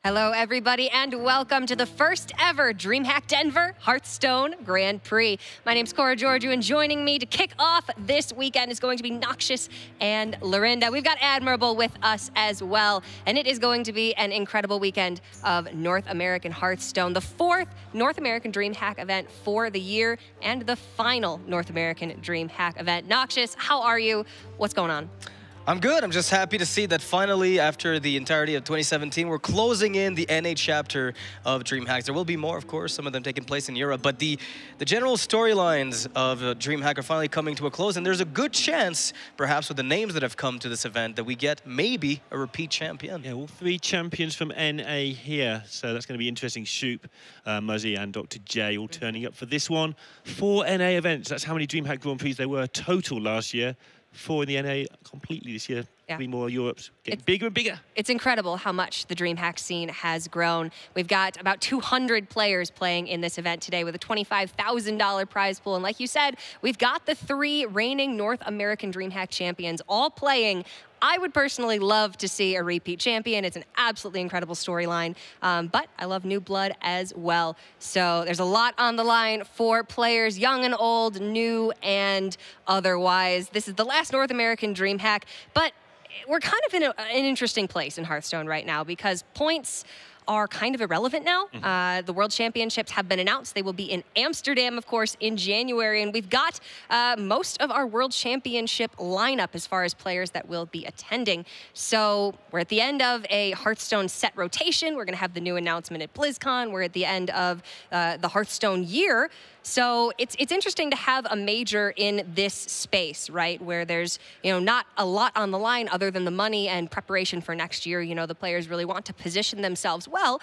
Hello, everybody, and welcome to the first ever DreamHack Denver Hearthstone Grand Prix. My name's Cora Georgiou, and joining me to kick off this weekend is going to be Noxious and Lorinda. We've got Admirable with us as well, and it is going to be an incredible weekend of North American Hearthstone, the fourth North American DreamHack event for the year, and the final North American DreamHack event. Noxious, how are you? What's going on? I'm good. I'm just happy to see that finally, after the entirety of 2017, we're closing in the NA chapter of DreamHack. There will be more, of course, some of them taking place in Europe, but the general storylines of DreamHack are finally coming to a close, and there's a good chance, perhaps with the names that have come to this event, that we get maybe a repeat champion. Yeah, all three champions from NA here, so that's going to be interesting. Shoop, Muzzy, and Dr. J all turning up for this one. 4 NA events. That's how many DreamHack Grand Prix there were total last year. 4 in the NA completely this year. Yeah. 3 more Europe's getting bigger and bigger. It's incredible how much the DreamHack scene has grown. We've got about 200 players playing in this event today with a $25,000 prize pool. And like you said, we've got the 3 reigning North American DreamHack champions all playing. I would personally love to see a repeat champion. It's an absolutely incredible storyline, but I love new blood as well. So there's a lot on the line for players, young and old, new and otherwise. This is the last North American DreamHack, but we're kind of in an interesting place in Hearthstone right now because points are kind of irrelevant now. The World Championships have been announced. They will be in Amsterdam, of course, in January. And we've got most of our World Championship lineup as far as players that will be attending. So we're at the end of a Hearthstone set rotation. We're going to have the new announcement at BlizzCon. We're at the end of the Hearthstone year. So it's interesting to have a major in this space, right, where there's, not a lot on the line other than the money and preparation for next year. The players really want to position themselves well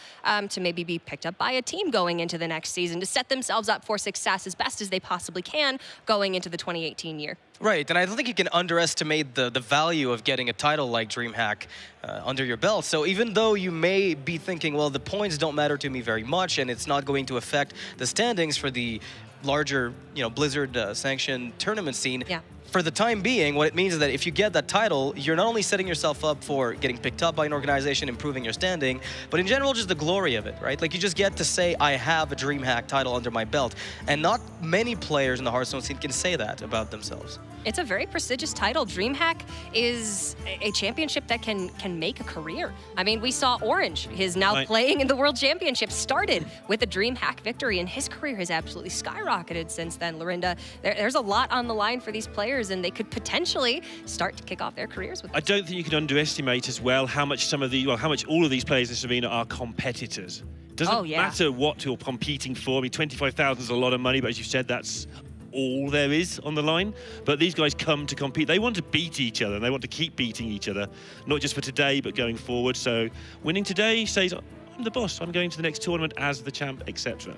to maybe be picked up by a team going into the next season, to set themselves up for success as best as they possibly can going into the 2018 year. Right, and I don't think you can underestimate the value of getting a title like DreamHack under your belt. So even though you may be thinking, well, the points don't matter to me very much and it's not going to affect the standings for the larger, Blizzard sanctioned tournament scene, yeah. For the time being, what it means is that if you get that title, you're not only setting yourself up for getting picked up by an organization, improving your standing, but in general, just the glory of it, right? Like, you just get to say, I have a DreamHack title under my belt. And not many players in the Hearthstone scene can say that about themselves. It's a very prestigious title. DreamHack is a championship that can make a career. I mean, we saw Orange, his now playing in the World Championship, started with a DreamHack victory, and his career has absolutely skyrocketed since then, Lorinda. There's a lot on the line for these players, and they could potentially start to kick off their careers with this. I don't think you can underestimate as well how much how much all of these players in this arena are competitors. Doesn't matter what you're competing for. I mean, 25,000 is a lot of money, but as you said, that's all there is on the line. But these guys come to compete. They want to beat each other, and they want to keep beating each other, not just for today, but going forward. So winning today says, I'm the boss. I'm going to the next tournament as the champ, etc.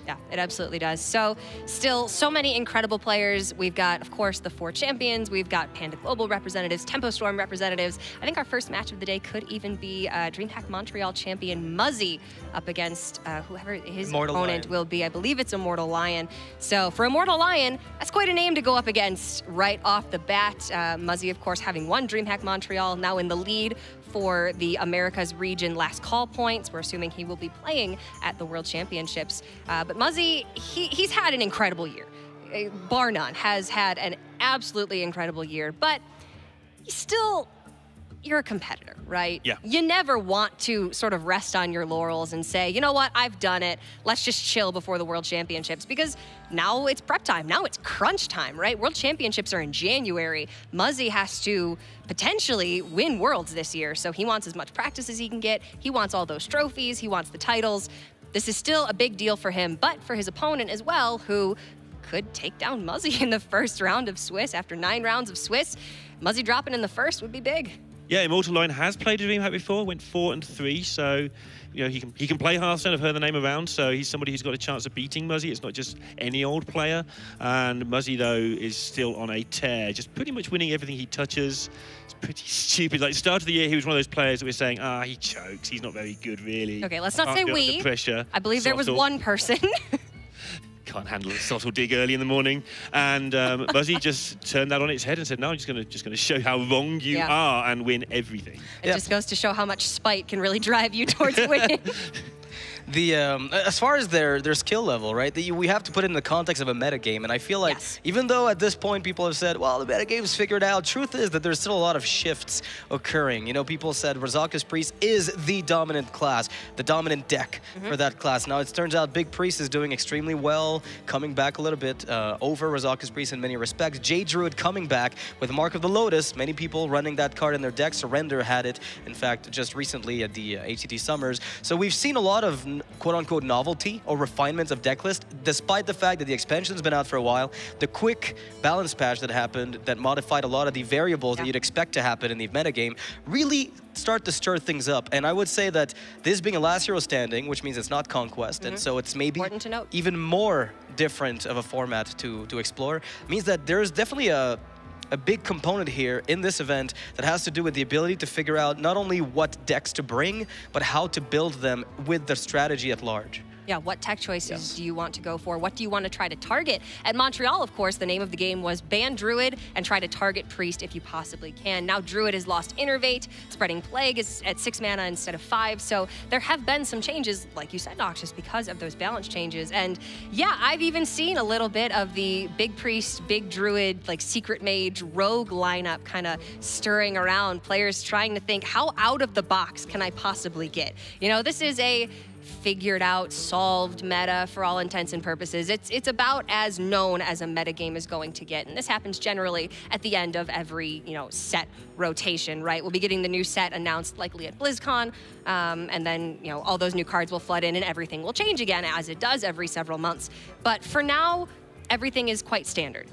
Yeah, it absolutely does. So still so many incredible players. We've got, of course, the 4 champions. We've got Panda Global representatives, Tempo Storm representatives. I think our first match of the day could even be DreamHack Montreal champion Muzzy up against whoever his opponent will be. I believe it's ImmortalLion. So for ImmortalLion, that's quite a name to go up against right off the bat. Muzzy, of course, having won DreamHack Montreal, now in the lead for the Americas region last call points. We're assuming he will be playing at the World Championships. But Muzzy, he's had an incredible year. Bar none, has had an absolutely incredible year. But you're a competitor, right? Yeah. You never want to sort of rest on your laurels and say, you know what, I've done it. Let's just chill before the World Championships, because now it's prep time. Now it's crunch time, right? World Championships are in January. Muzzy has to potentially win Worlds this year, so he wants as much practice as he can get. He wants all those trophies. He wants the titles. This is still a big deal for him, but for his opponent as well, who could take down Muzzy in the first round of Swiss. After 9 rounds of Swiss, Muzzy dropping in the first would be big. Yeah, ImmortalLion has played a DreamHack before, went 4-3, so he can play Hearthstone. I've heard the name around, so he's somebody who's got a chance of beating Muzzy. It's not just any old player. And Muzzy, though, is still on a tear, just pretty much winning everything he touches. It's pretty stupid. Like, start of the year, he was one of those players that we're saying, he chokes, he's not very good, really. Okay, let's not say we. Pressure. I believe there was one person. can't handle a subtle dig early in the morning. And Muzzy just turned that on its head and said, no, I'm just gonna show how wrong you are and win everything. It just goes to show how much spite can really drive you towards winning. As far as their skill level, right? We have to put it in the context of a metagame, and I feel like even though at this point people have said, well, the metagame's figured out, truth is that there's still a lot of shifts occurring. You know, people said Razaka's Priest is the dominant class, the dominant deck for that class. Now it turns out Big Priest is doing extremely well, coming back a little bit over Razaka's Priest in many respects. Jade Druid coming back with Mark of the Lotus. Many people running that card in their deck. Surrender had it, in fact, just recently at the HCT Summers. So we've seen a lot of quote-unquote novelty or refinements of deck list, despite the fact that the expansion's been out for a while. The quick balance patch that happened that modified a lot of the variables that you'd expect to happen in the metagame really start to stir things up. And I would say that this being a last hero standing, which means it's not Conquest, and so it's maybe even more different of a format to explore, means that there's definitely a big component here in this event that has to do with the ability to figure out not only what decks to bring, but how to build them with the strategy at large. Yeah, what tech choices do you want to go for? What do you want to try to target? At Montreal, of course, the name of the game was ban Druid and try to target Priest if you possibly can. Now Druid has lost Innervate, Spreading Plague is at 6 mana instead of 5, so there have been some changes, like you said, Noxious, because of those balance changes. And yeah, I've even seen a little bit of the Big Priest, Big Druid, like Secret Mage, Rogue lineup kind of stirring around, players trying to think, how out of the box can I possibly get? You know, this is a figured out, solved meta for all intents and purposes. It's about as known as a meta game is going to get, and this happens generally at the end of every set rotation, right? We'll be getting the new set announced likely at BlizzCon, and then all those new cards will flood in and everything will change again, as it does every several months. But for now, everything is quite standard.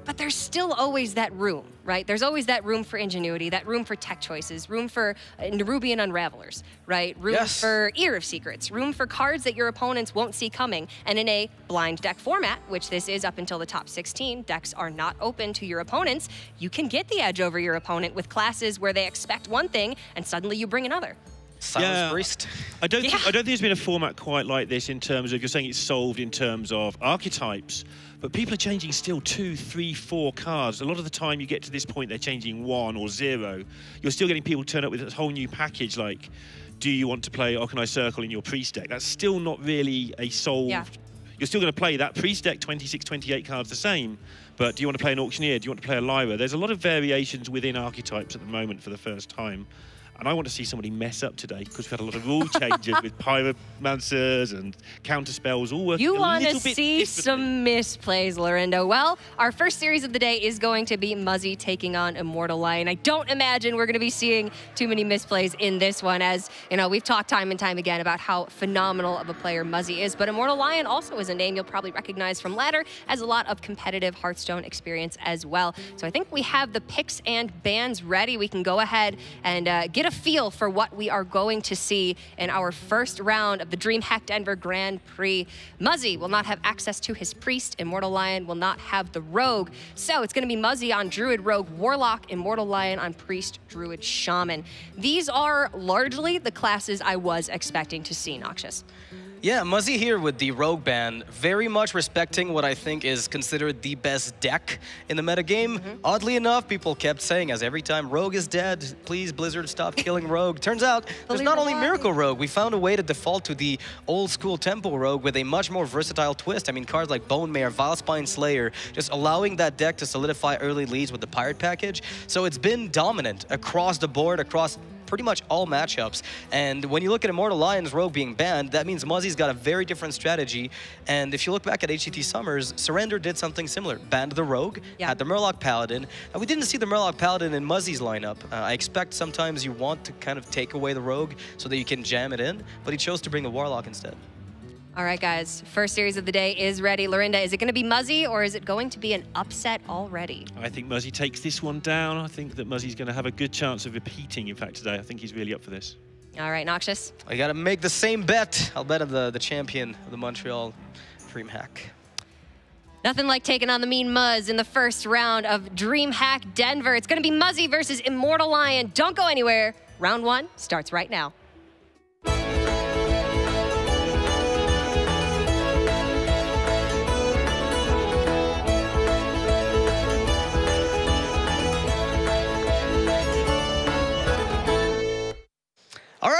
But there's still always that room, right? There's always that room for ingenuity, that room for tech choices, room for Nerubian Unravelers, right? Room for Ear of Secrets, room for cards that your opponents won't see coming. And in a blind deck format, which this is up until the top 16, decks are not open to your opponents, you can get the edge over your opponent with classes where they expect one thing and suddenly you bring another. Silence Priest. I don't think there's been a format quite like this in terms of, you're saying it's solved in terms of archetypes, but people are changing still 2, 3, 4 cards. A lot of the time you get to this point, they're changing 1 or 0. You're still getting people turn up with a whole new package like, do you want to play Okanai Circle in your Priest deck? That's still not really a solved... Yeah. You're still going to play that Priest deck 26, 28 cards the same, but do you want to play an Auctioneer? Do you want to play a Lyra? There's a lot of variations within archetypes at the moment for the first time. And I want to see somebody mess up today because we've had a lot of rule changes with Pyromancers and counterspells all working a little bit differently. You want to see some misplays, Lorinda. Well, our first series of the day is going to be Muzzy taking on ImmortalLion. I don't imagine we're going to be seeing too many misplays in this one, as we've talked time and time again about how phenomenal of a player Muzzy is. But ImmortalLion also is a name you'll probably recognize from Ladder, as a lot of competitive Hearthstone experience as well. So I think we have the picks and bans ready. We can go ahead and get a feel for what we are going to see in our first round of the DreamHack Denver Grand Prix. Muzzy will not have access to his Priest. ImmortalLion will not have the Rogue. So it's going to be Muzzy on Druid, Rogue, Warlock, ImmortalLion on Priest, Druid, Shaman. These are largely the classes I was expecting to see, Noxious. Yeah, Muzzy here with the Rogue ban, very much respecting what I think is considered the best deck in the metagame. Oddly enough, people kept saying, as every time Rogue is dead, please Blizzard stop killing Rogue. Turns out, there's not only Miracle Rogue, we found a way to default to the old school Temple Rogue with a much more versatile twist. I mean, cards like Bone Mare, Vilespine Slayer, just allowing that deck to solidify early leads with the Pirate package. So it's been dominant across the board, across pretty much all matchups. And when you look at ImmortalLion's Rogue being banned, that means Muzzy's got a very different strategy. And if you look back at HCT Summers, Surrender did something similar. Banned the Rogue, had the Murloc Paladin. And we didn't see the Murloc Paladin in Muzzy's lineup. I expect sometimes you want to kind of take away the Rogue so that you can jam it in, but he chose to bring the Warlock instead. All right, guys, first series of the day is ready. Lorinda, is it going to be Muzzy or is it going to be an upset already? I think Muzzy takes this one down. I think that Muzzy's going to have a good chance of repeating, in fact, today. I think he's really up for this. All right, Noxious. I got to make the same bet. I'll bet on the champion of the Montreal DreamHack. Nothing like taking on the mean Muzz in the first round of DreamHack Denver. It's going to be Muzzy versus ImmortalLion. Don't go anywhere. Round 1 starts right now.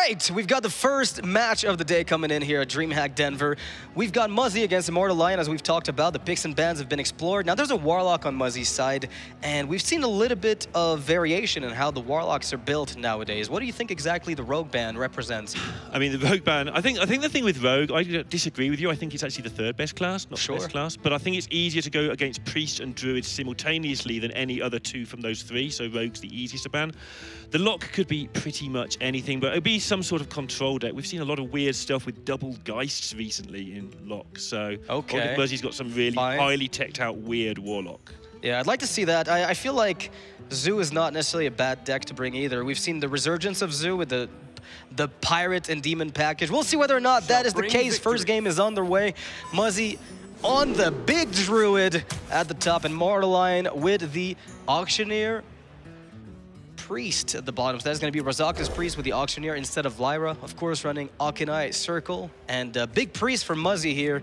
right, we've got the first match of the day coming in here at DreamHack Denver. We've got Muzzy against ImmortalLion, as we've talked about. The picks and bans have been explored. Now, there's a Warlock on Muzzy's side, and we've seen a little bit of variation in how the Warlocks are built nowadays. What do you think exactly the Rogue ban represents? I mean, the Rogue ban, I think the thing with Rogue, I disagree with you. I think it's actually the third best class, not the best class. But I think it's easier to go against Priest and Druid simultaneously than any other two from those three, so Rogue's the easiest to ban. The lock could be pretty much anything, but it'd be some sort of control deck. We've seen a lot of weird stuff with double Geists recently in lock, so I think Muzzy's got some really highly teched out weird Warlock. Yeah, I'd like to see that. I feel like Zoo is not necessarily a bad deck to bring either. We've seen the resurgence of Zoo with the Pirate and Demon package. We'll see whether or not that is the case. First game is on their way. Muzzy on the big Druid at the top, and ImmortalLion with the Auctioneer Priest at the bottom. So that's going to be Razaka's Priest with the Auctioneer instead of Lyra. Of course, running Akinai Circle. And Big Priest for Muzzy here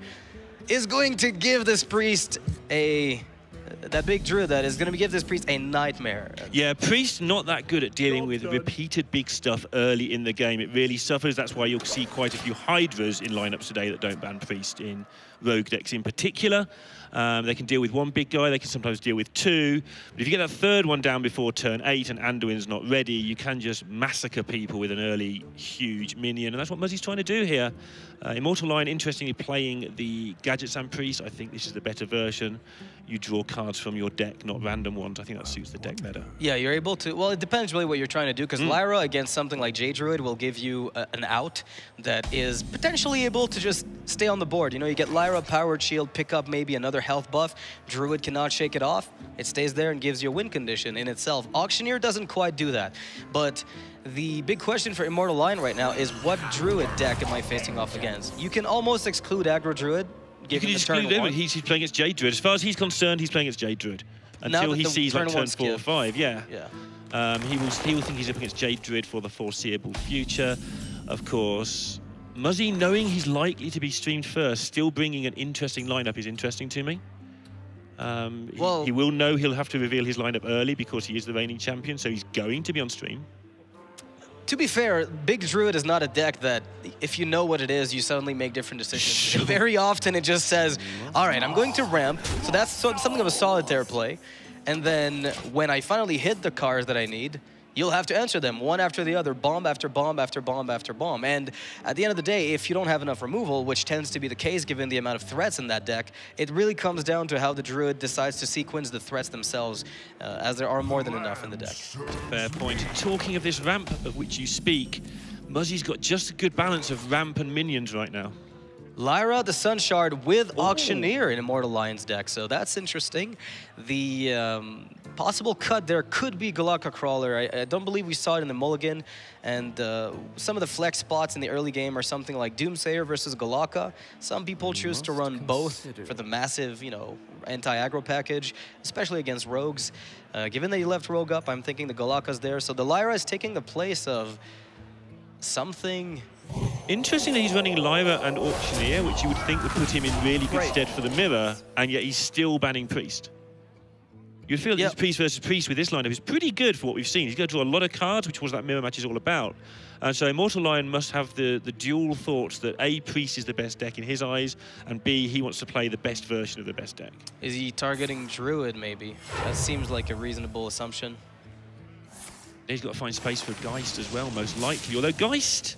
is going to give this Priest that big Druid that is going to give this Priest a nightmare. Yeah, Priest not that good at dealing with repeated big stuff early in the game. It really suffers. That's why you'll see quite a few Hydras in lineups today that don't ban Priest in Rogue decks in particular. They can deal with one big guy, they can sometimes deal with two. But if you get that third one down before turn 8 and Anduin's not ready, you can just massacre people with an early, huge minion. And that's what Muzzy's trying to do here. ImmortalLion, interestingly, playing the Gadgets and Priest. I think this is the better version. You draw cards from your deck, not random ones. I think that suits the deck better. Yeah, you're able to... Well, it depends really what you're trying to do, because Lyra against something like J-Druid will give you an out that is potentially able to just stay on the board. You know, you get Lyra, Powered Shield, pick up maybe another health buff. Druid cannot shake it off. It stays there and gives you a win condition in itself. Auctioneer doesn't quite do that. But the big question for ImmortalLion right now is what Druid deck am I facing off against? You can almost exclude aggro Druid. You can exclude him, but he's playing against J-Druid. As far as he's concerned, he's playing against J-Druid. Until he sees like turn 4 or 5, he will think he's up against J-Druid for the foreseeable future. Of course, Muzzy, knowing he's likely to be streamed first, still bringing an interesting lineup is interesting to me. He will know he'll have to reveal his lineup early because he is the reigning champion, so he's going to be on stream. To be fair, Big Druid is not a deck that, if you know what it is, you suddenly make different decisions. Very often it just says, all right, I'm going to ramp, so that's something of a solitaire play. And then when I finally hit the cards that I need, you'll have to answer them one after the other, bomb after bomb after bomb after bomb. And at the end of the day, if you don't have enough removal, which tends to be the case given the amount of threats in that deck, it really comes down to how the Druid decides to sequence the threats themselves, as there are more than enough in the deck. Fair point. Talking of this ramp of which you speak, Muzzy's got just a good balance of ramp and minions right now. Lyra, the Sun Shard with Auctioneer in ImmortalLion's deck, so that's interesting. The possible cut there could be Galaka Crawler. I don't believe we saw it in the mulligan, and some of the flex spots in the early game are something like Doomsayer versus Galaka. Some people choose to run both for the massive, you know, anti-aggro package, especially against rogues. Given that you left Rogue up, I'm thinking the Galaka's there, so the Lyra is taking the place of something... Interesting that he's running Lyra and Auctioneer, which you would think would put him in really good stead for the mirror, and yet he's still banning Priest. You'd feel that this Priest versus Priest with this lineup is pretty good for what we've seen. He's going to draw a lot of cards, which was that mirror match is all about. And so ImmortalLion must have the dual thoughts that A, Priest is the best deck in his eyes, and B, he wants to play the best version of the best deck. Is he targeting Druid, maybe? That seems like a reasonable assumption. He's got to find space for Geist as well, most likely. Although Geist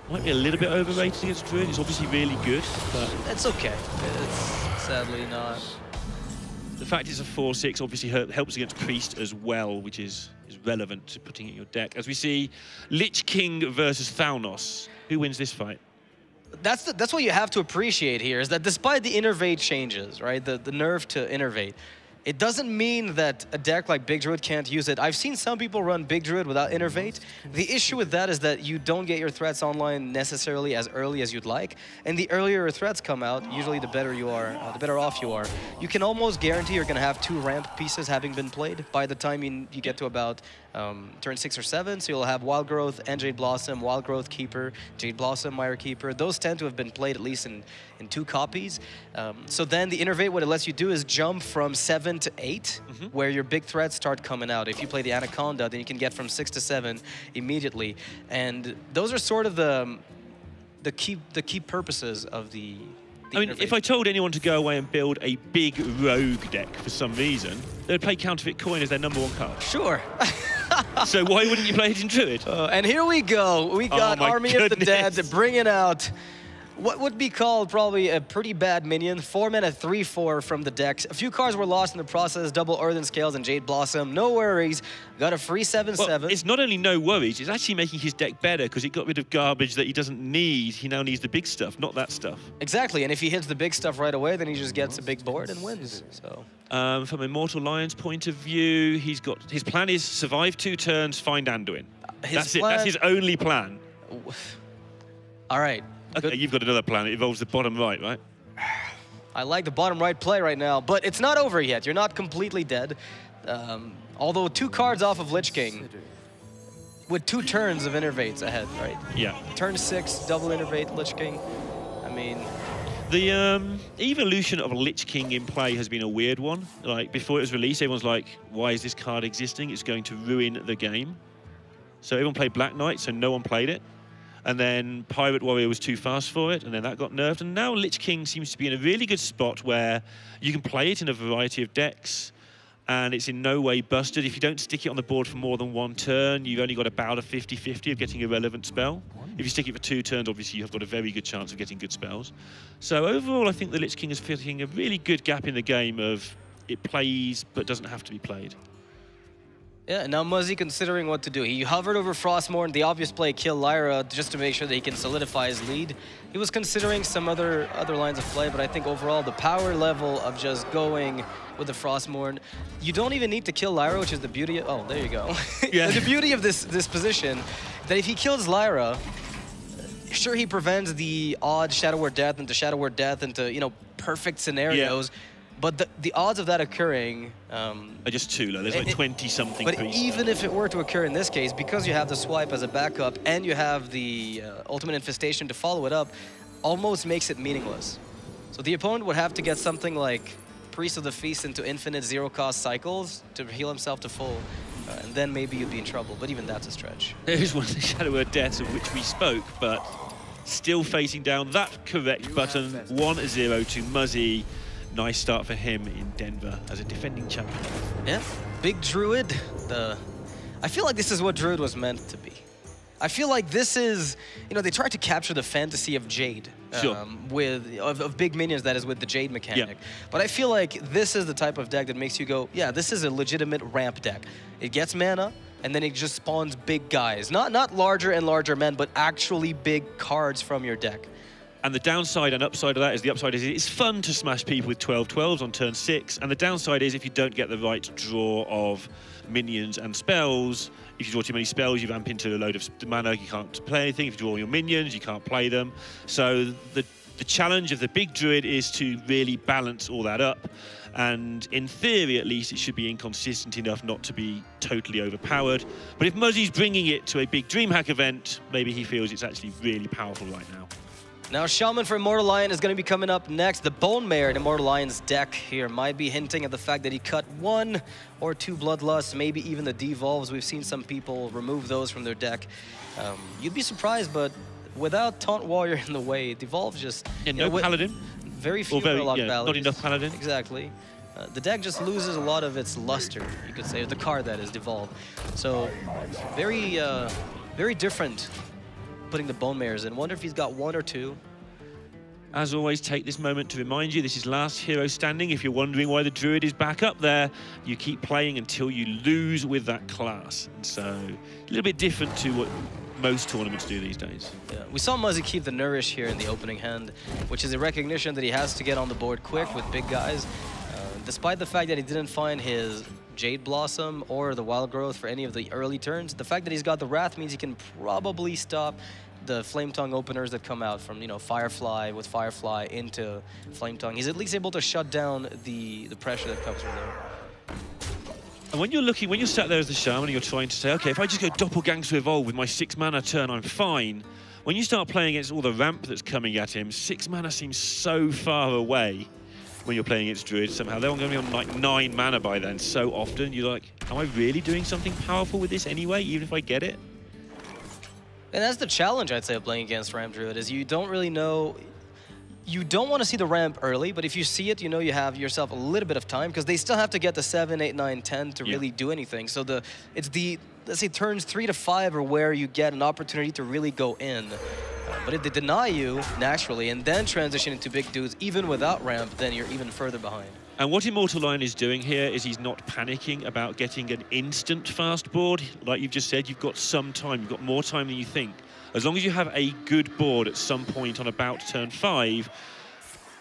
might be a little bit overrated against Druid. It's obviously really good, but... It's okay. It's sadly not. The fact it's a 4/6 obviously helps against Priest as well, which is relevant to putting it in your deck. As we see, Lich King versus Thalnos. Who wins this fight? That's what you have to appreciate here, is that despite the innervate changes, right, the nerf to innervate, it doesn't mean that a deck like Big Druid can't use it. I've seen some people run Big Druid without Innervate. The issue with that is that you don't get your threats online necessarily as early as you'd like. And the earlier your threats come out, usually the better you are, the better off you are. You can almost guarantee you're going to have 2 ramp pieces having been played by the time you get to about turn 6 or 7. So you'll have Wild Growth and Jade Blossom, Wild Growth Keeper, Jade Blossom, Mire Keeper. Those tend to have been played at least in 2 copies. So then the Innervate, what it lets you do is jump from 7 to 8, where your big threats start coming out. If you play the Anaconda, then you can get from 6 to 7 immediately. And those are sort of the key purposes of the I mean, if I told anyone to go away and build a big rogue deck for some reason, they'd play Counterfeit Coin as their #1 card. Sure. So why wouldn't you play it in Druid? And here we go. We got Army of the Dead bringing out what would be called probably a pretty bad minion. 4 mana, 3/4 from the deck. A few cards were lost in the process. Double Earthen Scales and Jade Blossom. No worries. Got a free 7/7. Well, it's not only no worries, it's actually making his deck better because it got rid of garbage that he doesn't need. He now needs the big stuff, not that stuff. Exactly, and if he hits the big stuff right away, then he just gets a big board and wins. So. From ImmortalLion's point of view, his plan is survive 2 turns, find Anduin. That's it. That's his only plan. All right. Okay, you've got another plan. It involves the bottom right, right? I like the bottom right play right now, but it's not over yet. You're not completely dead. Although 2 cards off of Lich King with 2 turns of Innervates ahead, right? Yeah. Turn 6, double Innervate, Lich King. I mean... The evolution of Lich King in play has been a weird one. Like, before it was released, everyone's like, why is this card existing? It's going to ruin the game. So everyone played Black Knight, so no one played it. And then Pirate Warrior was too fast for it, and then that got nerfed. And now Lich King seems to be in a really good spot where you can play it in a variety of decks, and it's in no way busted. If you don't stick it on the board for more than 1 turn, you've only got about a 50-50 of getting a relevant spell. If you stick it for 2 turns, obviously you've got a very good chance of getting good spells. So overall, I think the Lich King is fitting a really good gap in the game of it plays but doesn't have to be played. Yeah, now Muzzy considering what to do. He hovered over Frostmourne, the obvious play, kill Lyra, just to make sure that he can solidify his lead. He was considering some other lines of play, but I think overall the power level of just going with the Frostmourne, you don't even need to kill Lyra, which is the beauty of, oh, there you go. Yeah. The beauty of this position, that if he kills Lyra, sure he prevents the odd Shadow Word Death into, you know, perfect scenarios. Yeah. But the odds of that occurring... are just too low. There's like 20-something. But even if it were to occur in this case, because you have the swipe as a backup and you have the Ultimate Infestation to follow it up, almost makes it meaningless. So the opponent would have to get something like Priest of the Feast into infinite 0-cost cycles to heal himself to full. And then maybe you'd be in trouble, but even that's a stretch. There is one of the Shadow Word Deaths of which we spoke, but still facing down that correct button. 1-0 to Muzzy. Nice start for him in Denver as a defending champion. Yeah, big Druid. I feel like this is what Druid was meant to be. I feel like this is, you know, they tried to capture the fantasy of Jade of big minions, that is, with the Jade mechanic. Yeah. But I feel like this is the type of deck that makes you go, yeah, this is a legitimate ramp deck. It gets mana, and then it just spawns big guys. Not larger and larger men, but actually big cards from your deck. And the downside and upside of that is, the upside is it's fun to smash people with 12/12s on turn 6. And the downside is if you don't get the right draw of minions and spells, if you draw too many spells, you ramp into a load of mana, you can't play anything. If you draw your minions, you can't play them. So the challenge of the big Druid is to really balance all that up. And in theory, at least, it should be inconsistent enough not to be totally overpowered. But if Muzzy's bringing it to a big DreamHack event, maybe he feels it's actually really powerful right now. Now, Shaman for ImmortalLion is going to be coming up next. The Bone Mare in ImmortalLion's deck here might be hinting at the fact that he cut 1 or 2 Bloodlusts, maybe even the Devolves. We've seen some people remove those from their deck. You'd be surprised, but without Taunt Warrior in the way, Devolves just... Yeah, no Paladin. Very few Warlock Valleys. Not enough Paladin. Exactly. The deck just loses a lot of its luster, you could say, the card that is Devolved. So, very different putting the Bone Mares in. Wonder if he's got 1 or 2. As always, take this moment to remind you, this is last hero standing. If you're wondering why the Druid is back up there, you keep playing until you lose with that class. And so, a little bit different to what most tournaments do these days. Yeah. We saw Muzzy keep the Nourish here in the opening hand, which is a recognition that he has to get on the board quick with big guys. Despite the fact that he didn't find his Jade Blossom or the Wild Growth for any of the early turns, the fact that he's got the Wrath means he can probably stop the Flame Tongue openers that come out from, you know, Firefly with Firefly into Flame Tongue. He's at least able to shut down the pressure that comes from there. And when you're sat there as the shaman and you're trying to say, okay, if I just go doppelganger evolve with my 6 mana turn, I'm fine. When you start playing against all the ramp that's coming at him, 6 mana seems so far away when you're playing against Druid somehow. They're going to be on like 9 mana by then so often. You're like, am I really doing something powerful with this anyway, even if I get it? And that's the challenge, I'd say, of playing against Ramp Druid, is you don't really know. You don't want to see the ramp early, but if you see it, you know you have yourself a little bit of time, because they still have to get the 7, 8, 9, 10 to really do anything. So it's the, let's say, turns 3 to 5 are where you get an opportunity to really go in. But if they deny you naturally and then transition into big dudes, even without ramp, then you're even further behind. And what ImmortalLion is doing here is he's not panicking about getting an instant fast board. Like you've just said, you've got some time. You've got more time than you think. As long as you have a good board at some point on about turn 5,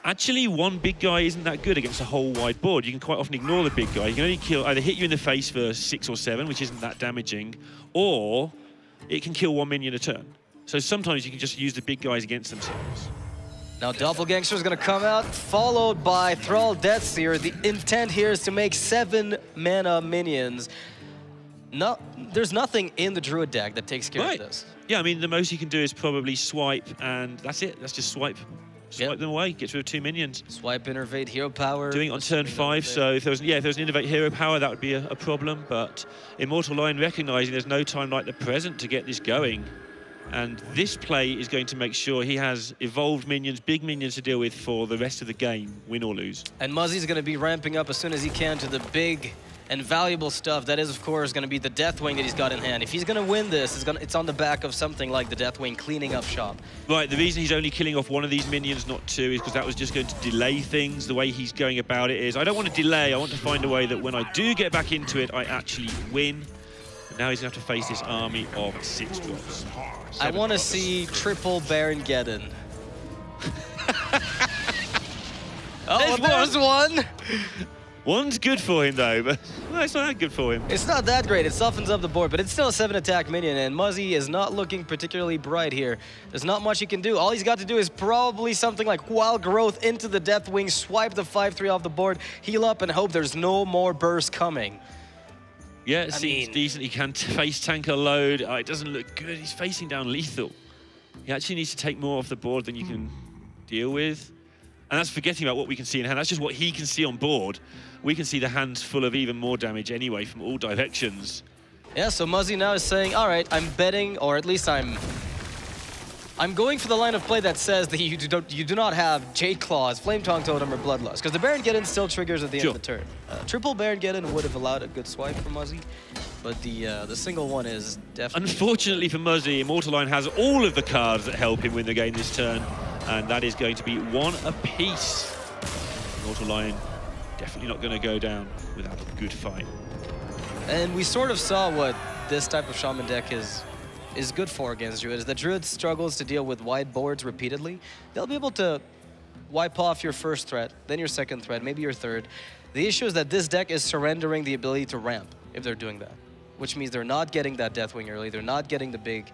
actually one big guy isn't that good against a whole wide board. You can quite often ignore the big guy. You can only either hit you in the face for 6 or 7, which isn't that damaging, or it can kill 1 minion a turn. So sometimes you can just use the big guys against themselves. Now Doppelgangster is going to come out, followed by Thrall Deathseer. The intent here is to make 7 mana minions. No, there's nothing in the Druid deck that takes care of this. Yeah, I mean, the most you can do is probably swipe, and that's it. That's just swipe them away, get rid of 2 minions. Swipe, Innervate, Hero Power. Doing it on turn 5, so if there was an Innervate Hero Power, that would be a problem, but ImmortalLion recognizing there's no time like the present to get this going. And this play is going to make sure he has evolved minions, big minions to deal with for the rest of the game, win or lose. And Muzzy's going to be ramping up as soon as he can to the big and valuable stuff. That is, of course, going to be the Deathwing that he's got in hand. If he's going to win this, it's on the back of something like the Deathwing cleaning up shop. Right, the reason he's only killing off 1 of these minions, not 2, is because that was just going to delay things. The way he's going about it is, I don't want to delay, I want to find a way that when I do get back into it, I actually win. But now he's going to have to face this army of 6 drops. I want to see triple Baron Geddon. Oh, there's one! One's good for him, though, but no, it's not that good for him. It's not that great. It softens up the board, but it's still a 7-attack minion, and Muzzy is not looking particularly bright here. There's not much he can do. All he's got to do is probably something like Wild Growth into the Deathwing, swipe the 5/3 off the board, heal up, and hope there's no more burst coming. Yeah, it seems decent. He can face tank a load. It doesn't look good. He's facing down lethal. He actually needs to take more off the board than you can deal with. And that's forgetting about what we can see in hand. That's just what he can see on board. We can see the hands full of even more damage anyway from all directions. Yeah, so Muzzy now is saying, all right, I'm betting, or at least I'm going for the line of play that says that you do not have Jade Claws, Flame Tongue Totem, or Bloodlust, because the Baron Geddon still triggers at the end of the turn. Triple Baron Geddon would have allowed a good swipe for Muzzy, but the single one is definitely... Unfortunately for Muzzy, ImmortalLion has all of the cards that help him win the game this turn, and that is going to be 1 apiece. ImmortalLion definitely not going to go down without a good fight. And we sort of saw what this type of Shaman deck is good for against Druid, is that Druid struggles to deal with wide boards repeatedly. They'll be able to wipe off your first threat, then your second threat, maybe your third. The issue is that this deck is surrendering the ability to ramp if they're doing that, which means they're not getting that Deathwing early, they're not getting the big,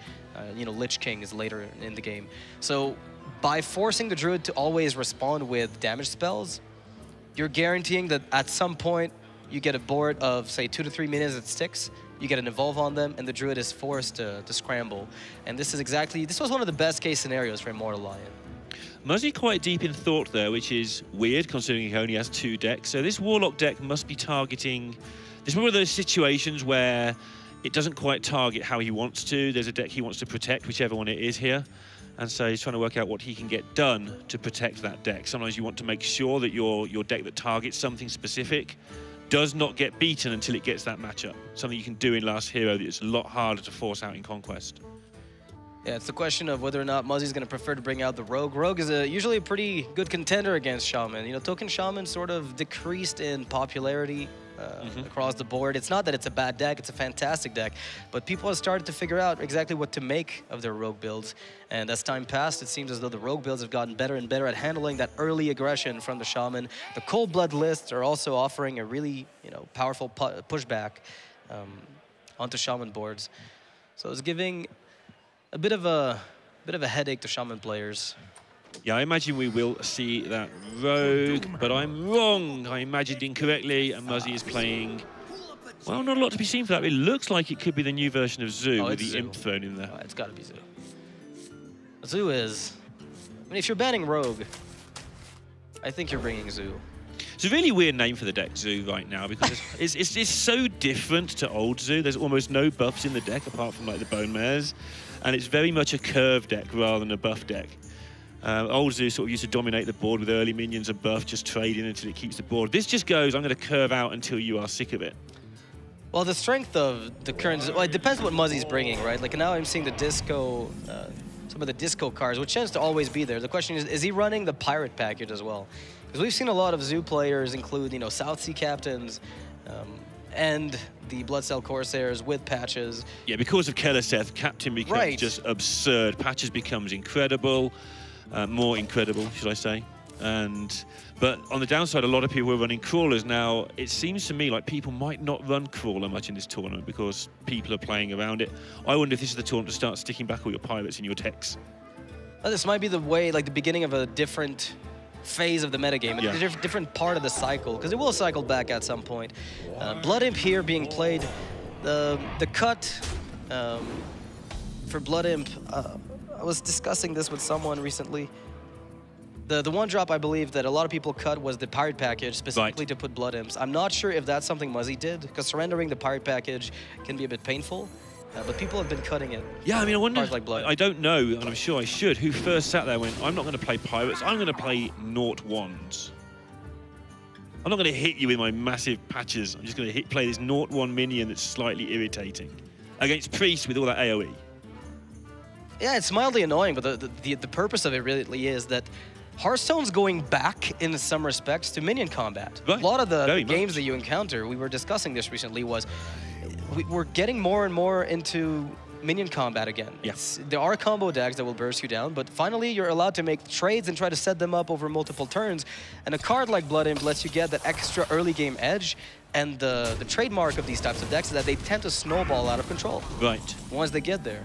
Lich King is later in the game. So by forcing the Druid to always respond with damage spells, you're guaranteeing that at some point you get a board of, say, 2 to 3 minions that sticks, you get an evolve on them, and the Druid is forced to scramble. And this was one of the best case scenarios for ImmortalLion. Muzzy quite deep in thought there, which is weird considering he only has 2 decks. So this Warlock deck must be targeting... This is one of those situations where it doesn't quite target how he wants to. There's a deck he wants to protect, whichever one it is here. And so he's trying to work out what he can get done to protect that deck. Sometimes you want to make sure that your deck that targets something specific does not get beaten until it gets that matchup. Something you can do in Last Hero that it's a lot harder to force out in Conquest. Yeah, it's the question of whether or not Muzzy's going to prefer to bring out the Rogue. Rogue is usually a pretty good contender against Shaman. Token Shaman sort of decreased in popularity across the board. It's not that it's a bad deck, it's a fantastic deck, but people have started to figure out exactly what to make of their Rogue builds. And as time passed, it seems as though the Rogue builds have gotten better and better at handling that early aggression from the Shaman. The Cold Blood lists are also offering a really, powerful pushback onto Shaman boards. So it's giving a bit of a headache to Shaman players. Yeah, I imagine we will see that Rogue, but I'm wrong. I imagined incorrectly, and Muzzy is playing Well, not a lot to be seen for that. It looks like it could be the new version of Zoo with the Zoo. Imp thrown in there. Oh, it's got to be Zoo. Zoo is... I mean, if you're banning Rogue, I think you're bringing Zoo. It's a really weird name for the deck, Zoo, right now, because it's so different to old Zoo. There's almost no buffs in the deck, apart from, like, the Bone Mares. And it's very much a curve deck rather than a buff deck. Old Zoo sort of used to dominate the board with early minions and buff, just trading until it keeps the board. This just goes, I'm going to curve out until you are sick of it. Well, the strength of the current... Well, it depends what Muzzy's bringing, right? Like, now I'm seeing the Disco... some of the Disco cards, which tends to always be there. The question is he running the Pirate package as well? Because we've seen a lot of Zoo players include, you know, South Sea Captains and the Bloodcell Corsairs with patches. Yeah, because of Keleseth, Captain becomes just absurd. Patches becomes incredible, more incredible, should I say. But on the downside, a lot of people are running Crawlers. Now, it seems to me like people might not run Crawler much in this tournament because people are playing around it. I wonder if this is the tournament to start sticking back all your Pirates in your decks. Well, this might be the way, like the beginning of a different phase of the metagame, a different part of the cycle, because it will cycle back at some point. Blood Imp here being played. The cut for Blood Imp, I was discussing this with someone recently. The one drop I believe that a lot of people cut was the Pirate package, specifically to put Blood Imps. I'm not sure if that's something Muzzy did, because surrendering the Pirate package can be a bit painful, but people have been cutting it. Yeah, I mean, I wonder, like Blood. I don't know, and I'm sure I should, who first sat there and went, I'm not going to play Pirates, I'm going to play Naught Wands. I'm not going to hit you with my massive patches, I'm just going to play this Naught 1 minion that's slightly irritating. Against Priest with all that AoE. Yeah, it's mildly annoying, but the purpose of it really is that Hearthstone's going back in some respects to minion combat. Right. A lot of the games that you encounter, we were discussing this recently, was we're getting more and more into minion combat again. Yes. There are combo decks that will burst you down, but finally you're allowed to make trades and try to set them up over multiple turns. And a card like Blood Imp lets you get that extra early game edge. And the trademark of these types of decks is that they tend to snowball out of control. Right. Once they get there.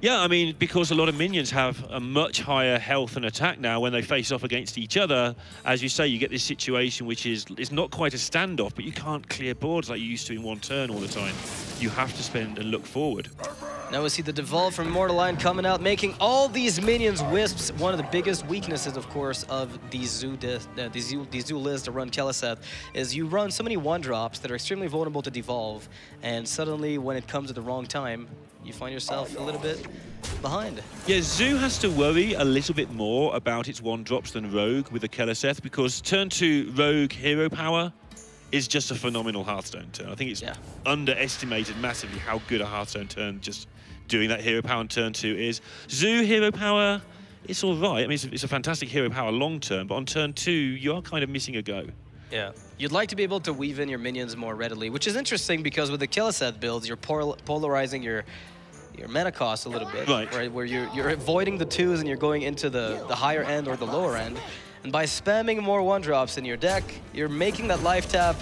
Yeah, I mean, because a lot of minions have a much higher health and attack now when they face off against each other. As you say, you get this situation which is it's not quite a standoff, but you can't clear boards like you used to in one turn all the time. You have to spend and look forward. Now we see the Devolve from ImmortalLion coming out, making all these minions wisps. One of the biggest weaknesses, of course, of these Zoo lists to run Keleseth is you run so many one-drops that are extremely vulnerable to Devolve, and suddenly when it comes at the wrong time, you find yourself a little bit behind. Yeah, Zoo has to worry a little bit more about its one-drops than Rogue with the Keleseth, because turn 2 Rogue hero power is just a phenomenal Hearthstone turn. I think it's underestimated massively how good a Hearthstone turn just doing that hero power on turn 2 is. Zoo hero power, it's all right. I mean, it's a fantastic hero power long term, but on turn 2, you are kind of missing a go. Yeah, you'd like to be able to weave in your minions more readily, which is interesting because with the Keleseth builds, you're polarizing your mana cost a little bit, right? Where you're avoiding the 2s and you're going into the higher end or the lower end. And by spamming more one-drops in your deck, you're making that life tap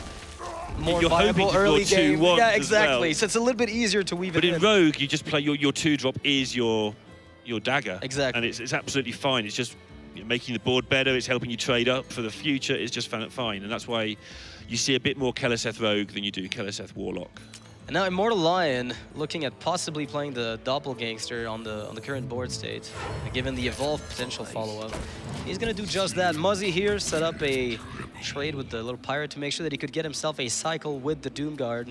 more viable early game. Yeah, exactly. So it's a little bit easier to weave it in. But in Rogue, you just play your 2-drop is your dagger. Exactly. And it's absolutely fine. It's just making the board better. It's helping you trade up for the future. It's just fine. And that's why you see a bit more Keleseth Rogue than you do Keleseth Warlock. And now ImmortalLion looking at possibly playing the Doppelgangster on the current board state, given the Evolve potential follow-up. He's going to do just that. Muzzy here set up a trade with the little pirate to make sure that he could get himself a cycle with the Doomguard.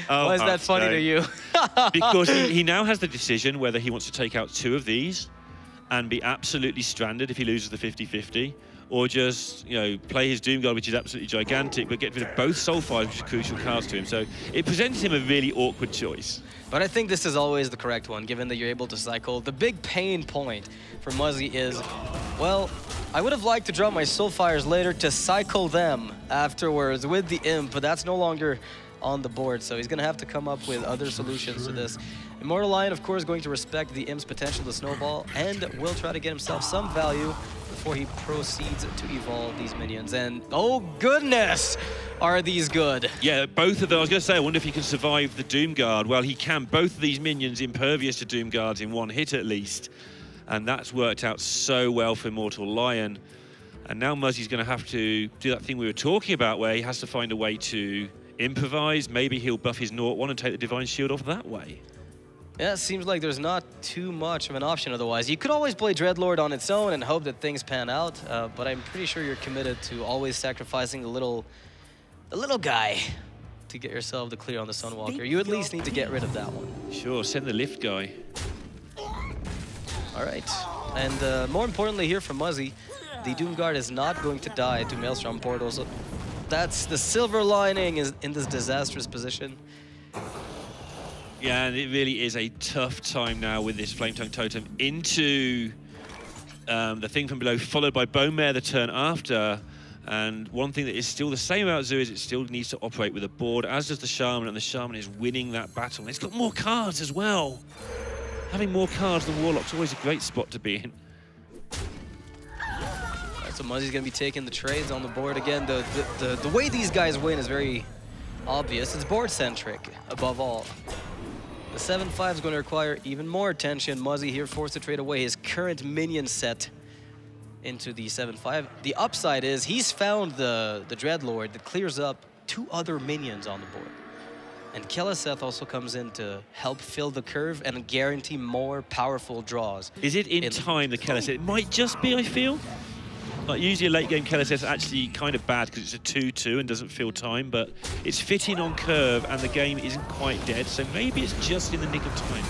Why is that funny to you? Because he now has the decision whether he wants to take out 2 of these and be absolutely stranded if he loses the 50-50, or just, you know, play his Doomguard, which is absolutely gigantic, but get rid of both Soulfires, which are crucial cards to him. So it presents him a really awkward choice. But I think this is always the correct one, given that you're able to cycle. The big pain point for Muzzy is, well, I would have liked to draw my Soulfires later to cycle them afterwards with the Imp, but that's no longer on the board, so he's going to have to come up with other solutions to this. ImmortalLion, of course, going to respect the Imp's potential to snowball and will try to get himself some value before he proceeds to evolve these minions. And oh goodness, are these good. Yeah, both of them. I was going to say, I wonder if he can survive the Doomguard. Well, he can. Both of these minions impervious to Doomguards in one hit at least. And that's worked out so well for ImmortalLion. And now Muzzy's going to have to do that thing we were talking about where he has to find a way to improvise. Maybe he'll buff his Naught one and take the Divine Shield off that way. Yeah, it seems like there's not too much of an option otherwise. You could always play Dreadlord on its own and hope that things pan out, but I'm pretty sure you're committed to always sacrificing the little guy to get yourself the clear on the Sunwalker. You at least need to get rid of that one. Sure, send the lift guy. All right, and more importantly here for Muzzy, the Doomguard is not going to die to Maelstrom Portal, so that's the silver lining is in this disastrous position. Yeah, and it really is a tough time now with this Flame Tongue Totem into the thing from below, followed by Bone Mare the turn after. And one thing that is still the same about Zoo is it still needs to operate with a board, as does the Shaman, and the Shaman is winning that battle. And it's got more cards as well. Having more cards than Warlock's always a great spot to be in. So Muzzy's going to be taking the trades on the board again. The way these guys win is very obvious. It's board-centric, above all. The 7-5 is going to require even more attention. Muzzy here forced to trade away his current minion set into the 7-5. The upside is he's found the Dreadlord that clears up 2 other minions on the board. And Keleseth also comes in to help fill the curve and guarantee more powerful draws. Is it in time, the Keleseth? It might just be, I feel. Like usually a late game Keleseth is actually kind of bad because it's a 2-2 and doesn't feel time, but it's fitting on curve and the game isn't quite dead, so maybe it's just in the nick of time.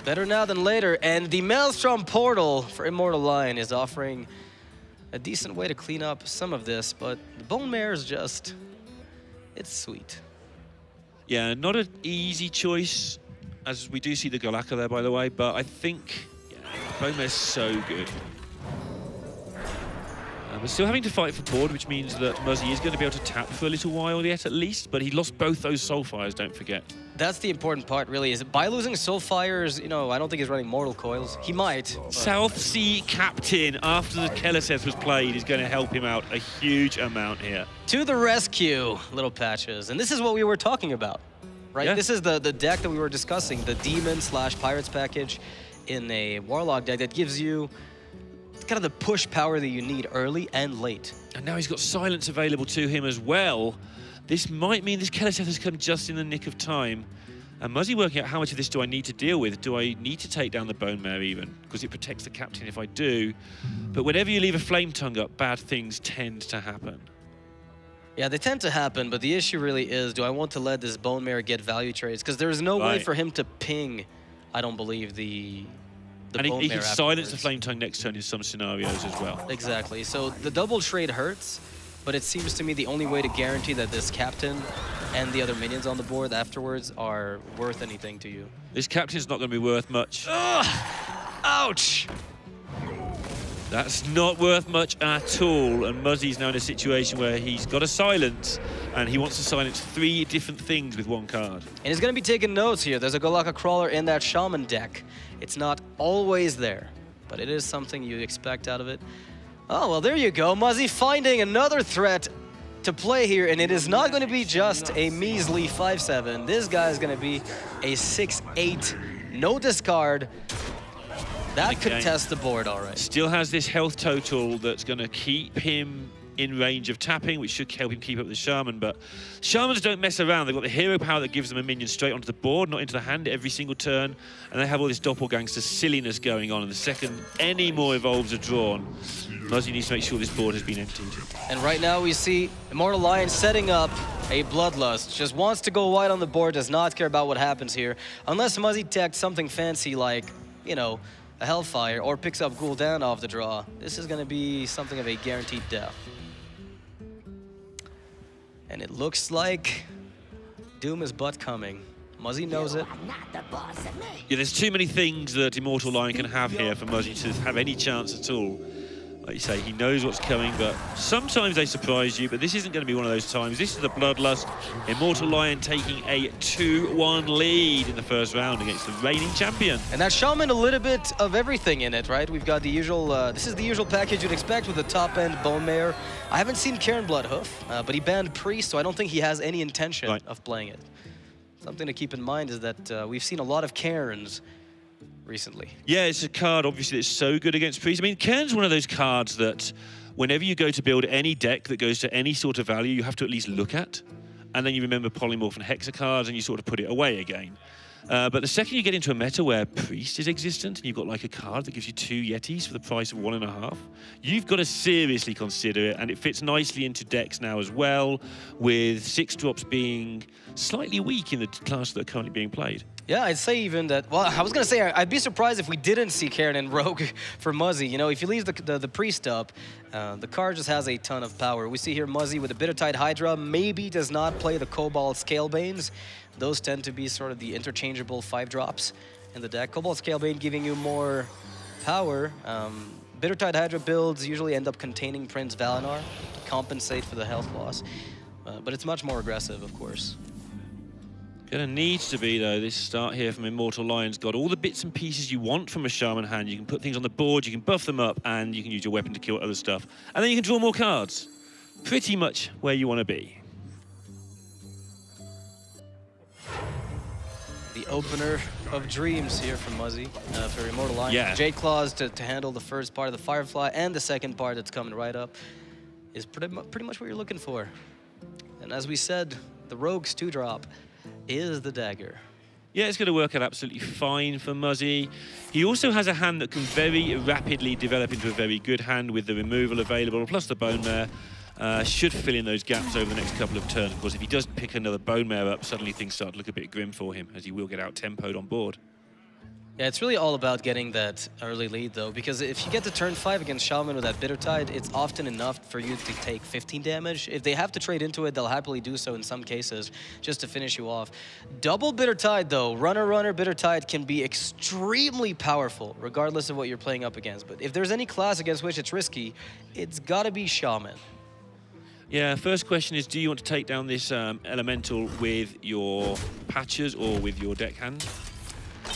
Better now than later, and the Maelstrom Portal for ImmortalLion is offering a decent way to clean up some of this, but the Bone Mare is just, it's sweet. Yeah, not an easy choice, as we do see the Golakka there, by the way, but I think Bone Mare's so good. We're still having to fight for board, which means that Muzzy is going to be able to tap for a little while yet, at least, but he lost both those Soulfires, don't forget. That's the important part, really, is by losing Soulfires, you know, I don't think he's running Mortal Coils. He might. South Sea Captain, after the Keleseth was played, is going to help him out a huge amount here. To the rescue, Little Patches. And this is what we were talking about, right? Yeah. This is the deck that we were discussing, the Demon/Pirates package in a Warlock deck that gives you kind of the push power that you need early and late. And now he's got Silence available to him as well. This might mean this Keleseth has come just in the nick of time. And Muzzy working out how much of this do I need to deal with? Do I need to take down the Bone Mare even? Because it protects the Captain if I do. But whenever you leave a Flame Tongue up, bad things tend to happen. Yeah, they tend to happen, but the issue really is, do I want to let this Bone Mare get value trades? Because there's no way for him to ping, I don't believe, the and he can silence the Flame Tongue next turn in some scenarios as well. Exactly. So the double trade hurts, but it seems to me the only way to guarantee that this Captain and the other minions on the board afterwards are worth anything to you. This Captain's not going to be worth much. Ugh! Ouch! That's not worth much at all, and Muzzy's now in a situation where he's got a silence, and he wants to silence 3 different things with 1 card. And he's going to be taking notes here. There's a Golakka Crawler in that Shaman deck. It's not always there, but it is something you expect out of it. Oh, well, there you go. Muzzy finding another threat to play here, and it is not going to be just a measly 5-7. This guy is going to be a 6-8, no discard. That could test the board, all right. Still has this health total that's going to keep him in range of tapping, which should help him keep up with the Shaman, but Shamans don't mess around. They've got the hero power that gives them a minion straight onto the board, not into the hand every single turn, and they have all this doppelgangster silliness going on, and the second any more evolves are drawn, Muzzy needs to make sure this board has been emptied. And right now we see ImmortalLion setting up a Bloodlust. Just wants to go wide on the board, does not care about what happens here, unless Muzzy techs something fancy like, you know, a Hellfire, or picks up Gul'dan off the draw. This is going to be something of a guaranteed death. And it looks like Doom is but coming. Muzzy knows it. Yeah, there's too many things that ImmortalLion can have here for Muzzy to have any chance at all. Like you say, he knows what's coming, but sometimes they surprise you, but this isn't going to be one of those times. This is the Bloodlust. ImmortalLion taking a 2-1 lead in the first round against the reigning champion. And that Shaman, a little bit of everything in it, right? We've got the usual, this is the usual package you'd expect with the top-end Bone Mare. I haven't seen Karen Bloodhoof, but he banned Prix, so I don't think he has any intention of playing it. Something to keep in mind is that we've seen a lot of Karens recently. Yeah, it's a card, obviously, that's so good against Prix. I mean, Cairn's one of those cards that whenever you go to build any deck that goes to any sort of value, you have to at least look at. And then you remember polymorph and hexa cards, and you sort of put it away again. But the second you get into a meta where Priest is existent, and you've got like a card that gives you 2 Yetis for the price of 1.5, you've got to seriously consider it, and it fits nicely into decks now as well, with 6 drops being slightly weak in the class that are currently being played. Yeah, I'd say even that, well, I was going to say, I'd be surprised if we didn't see Karen and Rogue for Muzzy. You know, if you leave the Priest up, the card just has a ton of power. We see here Muzzy with the Bittertide Hydra, maybe does not play the Cobalt Scalebanes. Those tend to be sort of the interchangeable 5 drops in the deck. Cobalt Scalebane giving you more power. Bittertide Hydra builds usually end up containing Prince Valinor to compensate for the health loss. But it's much more aggressive, of course. Gonna need to be, though, this start here from ImmortalLion's got all the bits and pieces you want from a Shaman hand. You can put things on the board, you can buff them up, and you can use your weapon to kill other stuff. And then you can draw more cards. Pretty much where you want to be. The opener of Dreams here from Muzzy for ImmortalLion. Yeah. J-Claws to handle the first part of the Firefly, and the second part that's coming right up is pretty much what you're looking for. And as we said, the Rogue's 2-drop is the dagger. Yeah, it's going to work out absolutely fine for Muzzy. He also has a hand that can very rapidly develop into a very good hand with the removal available, plus the Bone Mare. Should fill in those gaps over the next couple of turns. Of course, if he does pick another Bone Mare up, suddenly things start to look a bit grim for him, as he will get out-tempoed on board. Yeah, it's really all about getting that early lead, though, because if you get to turn 5 against Shaman with that Bittertide, it's often enough for you to take 15 damage. If they have to trade into it, they'll happily do so in some cases, just to finish you off. Double Bittertide, though, Runner Bittertide can be extremely powerful, regardless of what you're playing up against. But if there's any class against which it's risky, it's gotta be Shaman. Yeah, first question is, do you want to take down this elemental with your patches or with your deckhand?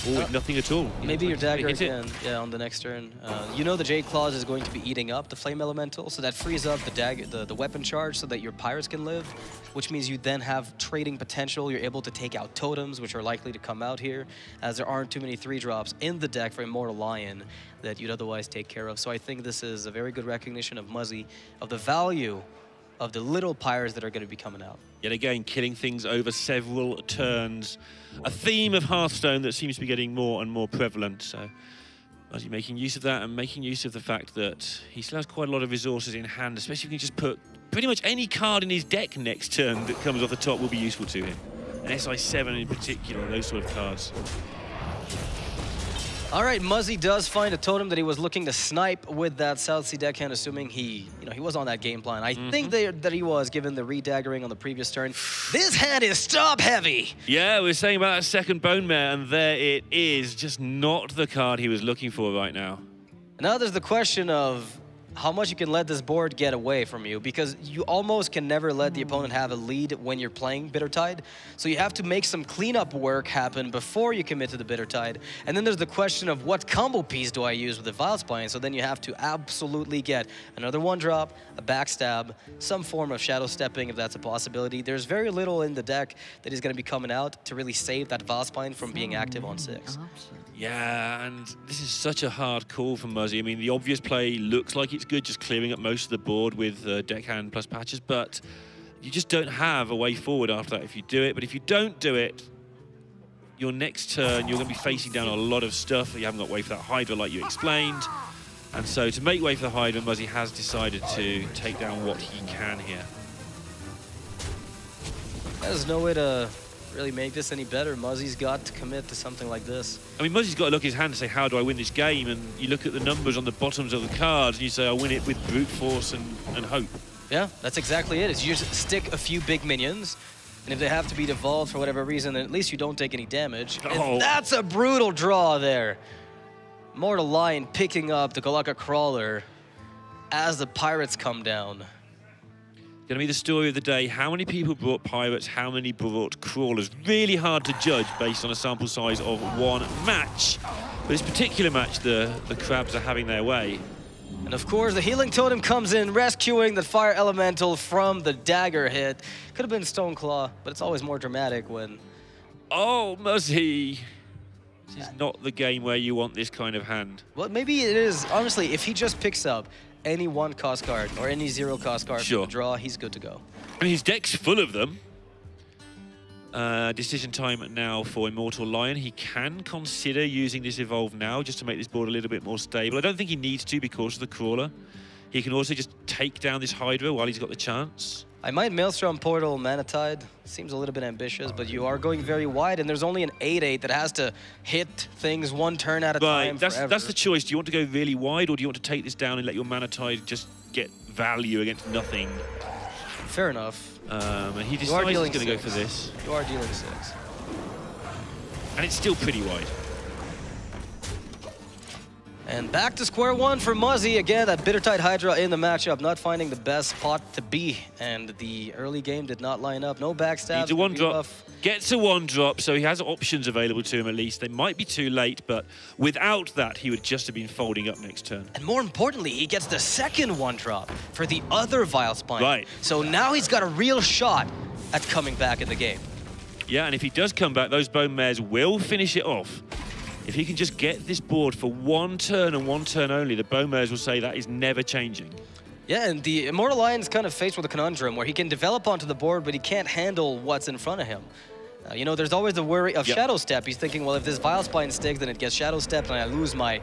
Or with nothing at all? Maybe your dagger again, yeah, on the next turn. You know the J-Claws is going to be eating up the Flame Elemental, so that frees up the dagger, the weapon charge so that your Pirates can live, which means you then have trading potential. You're able to take out totems, which are likely to come out here, as there aren't too many 3-drops in the deck for ImmortalLion that you'd otherwise take care of. So I think this is a very good recognition of Muzzy, of the value of the little Pirates that are going to be coming out. Yet again, killing things over several turns. A theme of Hearthstone that seems to be getting more and more prevalent. So, Muzzy making use of that and making use of the fact that he still has quite a lot of resources in hand, especially if he can just put pretty much any card in his deck next turn that comes off the top will be useful to him. An SI7 in particular, those sort of cards. All right, Muzzy does find a totem that he was looking to snipe with that South Sea deckhand, assuming he was on that game plan. I think that he was, given the redaggering on the previous turn. This hand is stop heavy. Yeah, we were saying about that second Bone Mare, and there it is. Just not the card he was looking for right now. Now there's the question of how much you can let this board get away from you, because you almost can never let the opponent have a lead when you're playing Bittertide. So you have to make some cleanup work happen before you commit to the Bittertide. And then there's the question of what combo piece do I use with the Vilespine? So then you have to absolutely get another 1-drop, a backstab, some form of shadow stepping if that's a possibility. There's very little in the deck that is going to be coming out to really save that Vilespine from being active on 6. Yeah, and this is such a hard call for Muzzy. I mean, the obvious play looks like it's good, just clearing up most of the board with deckhand plus patches, but you just don't have a way forward after that if you do it. But if you don't do it, your next turn, you're going to be facing down a lot of stuff. You haven't got way for that Hydra like you explained. And so to make way for the Hydra, Muzzy has decided to take down what he can here. There's no way to really make this any better. Muzzy's got to commit to something like this. I mean, Muzzy's got to look at his hand and say, how do I win this game? And you look at the numbers on the bottoms of the cards and you say, I win it with brute force and hope. Yeah, that's exactly it. You just stick a few big minions, and if they have to be devolved for whatever reason, then at least you don't take any damage. Oh. And that's a brutal draw there. ImmortalLion picking up the Galaka Crawler as the Pirates come down. Going to be the story of the day. How many people brought Pirates? How many brought Crawlers? Really hard to judge based on a sample size of 1 match. But this particular match, the Crabs are having their way. And of course, the Healing Totem comes in, rescuing the Fire Elemental from the dagger hit. Could have been Stoneclaw, but it's always more dramatic when... Oh, Muzzy. This is not the game where you want this kind of hand. Well, maybe it is. Honestly, if he just picks up any 1-cost card or any 0-cost card sure. from the draw, he's good to go. And his deck's full of them. Decision time now for ImmortalLion. He can consider using this Evolve now just to make this board a little bit more stable. I don't think he needs to because of the Crawler. He can also just take down this Hydra while he's got the chance. I might Maelstrom Portal Mana Tide. Seems a little bit ambitious, but you are going very wide, and there's only an 8/8 that has to hit things one turn at a time forever. That's the choice. Do you want to go really wide, or do you want to take this down and let your Mana Tide just get value against nothing? Fair enough. And he decides he's going to go for this. You are dealing 6. And it's still pretty wide. And back to square one for Muzzy. Again, that Bittertide Hydra in the matchup, not finding the best spot to be. And the early game did not line up. No backstabs. Needs a 1-drop. Gets a 1-drop, so he has options available to him at least. They might be too late, but without that, he would just have been folding up next turn. And more importantly, he gets the second 1-drop for the other Vile Spine. Right. So now he's got a real shot at coming back in the game. Yeah, and if he does come back, those Bone Mares will finish it off. If he can just get this board for 1 turn and 1 turn only, the Bone Mares will say that is never changing. Yeah, and the ImmortalLion's kind of faced with a conundrum where he can develop onto the board, but he can't handle what's in front of him. You know, there's always the worry of Shadow Step. He's thinking, well, if this Vile Spine sticks, then it gets Shadow Stepped, and I lose my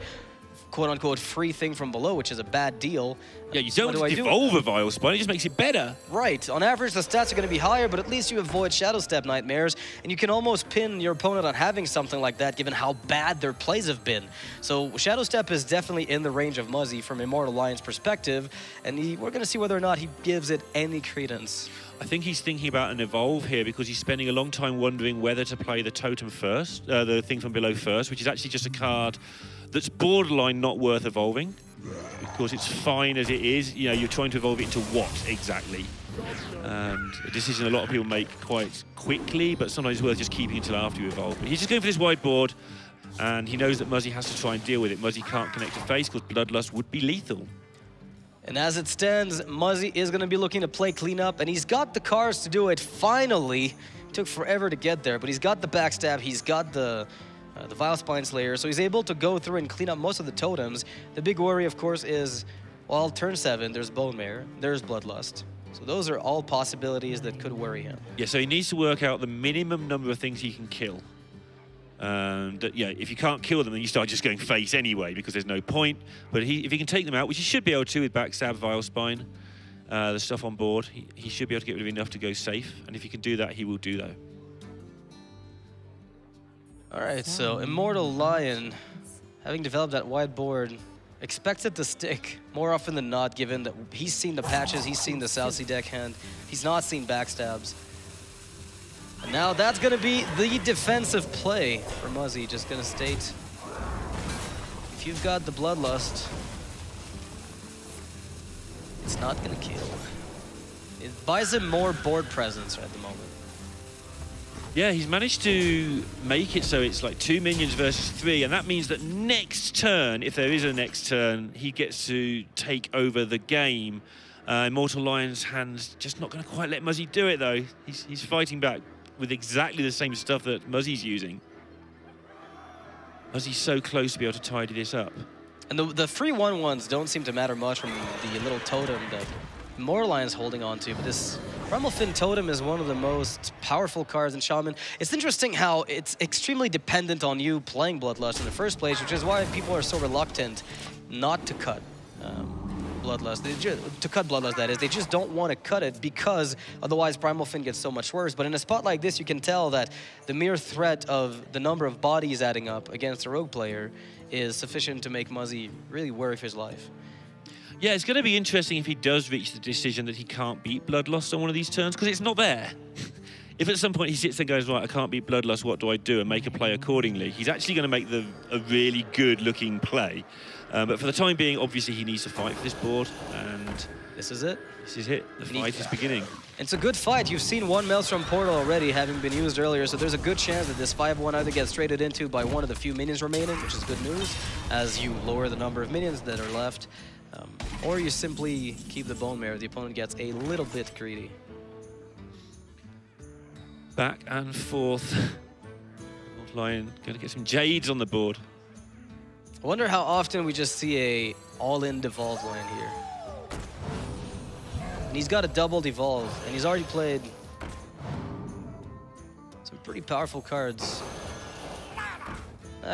quote-unquote free thing from below, which is a bad deal. Yeah, you don't want to devolve a Vile Spine, it just makes it better. Right. On average, the stats are going to be higher, but at least you avoid Shadow Step Nightmares, and you can almost pin your opponent on having something like that, given how bad their plays have been. So Shadow Step is definitely in the range of Muzzy from ImmortalLion's perspective, and we're going to see whether or not he gives it any credence. I think he's thinking about an Evolve here because he's spending a long time wondering whether to play the Totem first, the thing from below first, which is actually just a card that's borderline not worth evolving because it's fine as it is. You know, you're trying to evolve it into what exactly? And a decision a lot of people make quite quickly, but sometimes it's worth just keeping until after you evolve. But he's just going for this wide board, and he knows that Muzzy has to try and deal with it. Muzzy can't connect to face because Bloodlust would be lethal. And as it stands, Muzzy is going to be looking to play cleanup, and he's got the cards to do it finally. It took forever to get there, but he's got the backstab, he's got the Vile Spine Slayer, so he's able to go through and clean up most of the totems. The big worry, of course, is, well, turn 7, there's Bone Mare, there's Bloodlust. So those are all possibilities that could worry him. Yeah, so he needs to work out the minimum number of things he can kill. Yeah, if you can't kill them, then you start just going face anyway, because there's no point. But if he can take them out, which he should be able to with Backstab, Vile Spine, the stuff on board, he should be able to get rid of enough to go safe. And if he can do that, he will do that. All right, so ImmortalLion, having developed that wide board, expects it to stick more often than not, given that he's seen the patches, he's seen the South Sea deckhand, he's not seen backstabs. And now that's going to be the defensive play for Muzzy, just going to state, if you've got the Bloodlust, it's not going to kill. It buys him more board presence at the moment. Yeah, he's managed to make it so it's like 2 minions versus 3, and that means that next turn, if there is a next turn, he gets to take over the game. ImmortalLion's hand's just not going to quite let Muzzy do it, though. He's fighting back with exactly the same stuff that Muzzy's using. Muzzy's so close to be able to tidy this up. And the free 1/1s don't seem to matter much from the little totem that ImmortalLion's holding on to, but this Primal Fin Totem is one of the most powerful cards in Shaman. It's interesting how it's extremely dependent on you playing Bloodlust in the first place, which is why people are so reluctant not to cut Bloodlust. To cut Bloodlust, that is. They just don't want to cut it because otherwise Primal Fin gets so much worse. But in a spot like this, you can tell that the mere threat of the number of bodies adding up against a rogue player is sufficient to make Muzzy really worry for his life. Yeah, it's going to be interesting if he does reach the decision that he can't beat Bloodlust on one of these turns, because it's not there. If at some point he sits there and goes, right, I can't beat Bloodlust, what do I do? And make a play accordingly. He's actually going to make a really good-looking play. But for the time being, obviously, he needs to fight for this board. And this is it. This is it. The fight is beginning. It's a good fight. You've seen one Maelstrom Portal already having been used earlier, so there's a good chance that this 5-1 either gets traded into by one of the few minions remaining, which is good news, as you lower the number of minions that are left. Or you simply keep the Bone Mare. The opponent gets a little bit greedy. Back and forth. ImmortalLion going to get some Jades on the board. I wonder how often we just see a all-in devolve lane here. And he's got a double devolve, and he's already played some pretty powerful cards.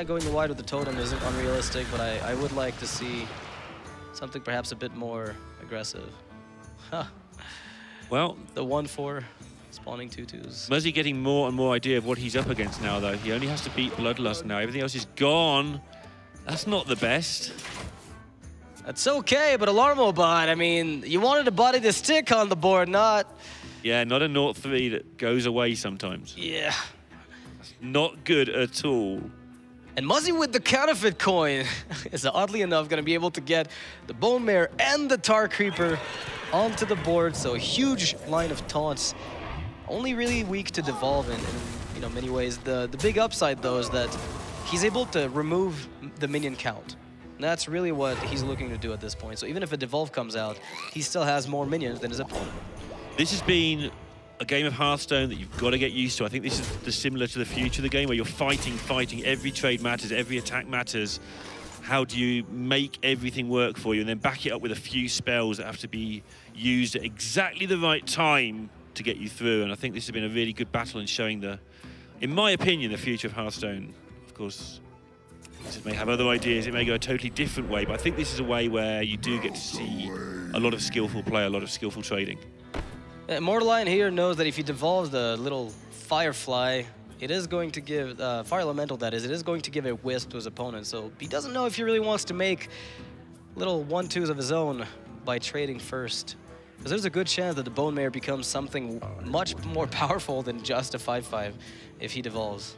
Going the wide with the totem isn't unrealistic, but I would like to see something perhaps a bit more aggressive. Huh. Well, the 1/4 spawning 2/2s. Muzzy getting more and more idea of what he's up against now, though. He only has to beat Bloodlust now. Everything else is gone. That's not the best. That's okay, but Alarmobot, I mean, you wanted to body the stick on the board, not... Yeah, not a 0-3 that goes away sometimes. Yeah. That's not good at all. And Muzzy with the counterfeit coin is oddly enough going to be able to get the Bone Mare and the Tar Creeper onto the board. So a huge line of taunts. Only really weak to devolve in many ways. The big upside though is that he's able to remove the minion count. And that's really what he's looking to do at this point. So even if a devolve comes out, he still has more minions than his opponent. This has been a game of Hearthstone that you've got to get used to. I think this is similar to the future of the game where you're fighting. Every trade matters, every attack matters. How do you make everything work for you and then back it up with a few spells that have to be used at exactly the right time to get you through? And I think this has been a really good battle in showing in my opinion, the future of Hearthstone. Of course, it may have other ideas, it may go a totally different way, but I think this is a way where you do get to see a lot of skillful play, a lot of skillful trading. ImmortalLion here knows that if he devolves the little Firefly, it is going to give, Fire Elemental that is, it is going to give a wisp to his opponent. So he doesn't know if he really wants to make little 1/2s of his own by trading first. Because there's a good chance that the Bone Mare becomes something much more powerful than just a 5/5 if he devolves.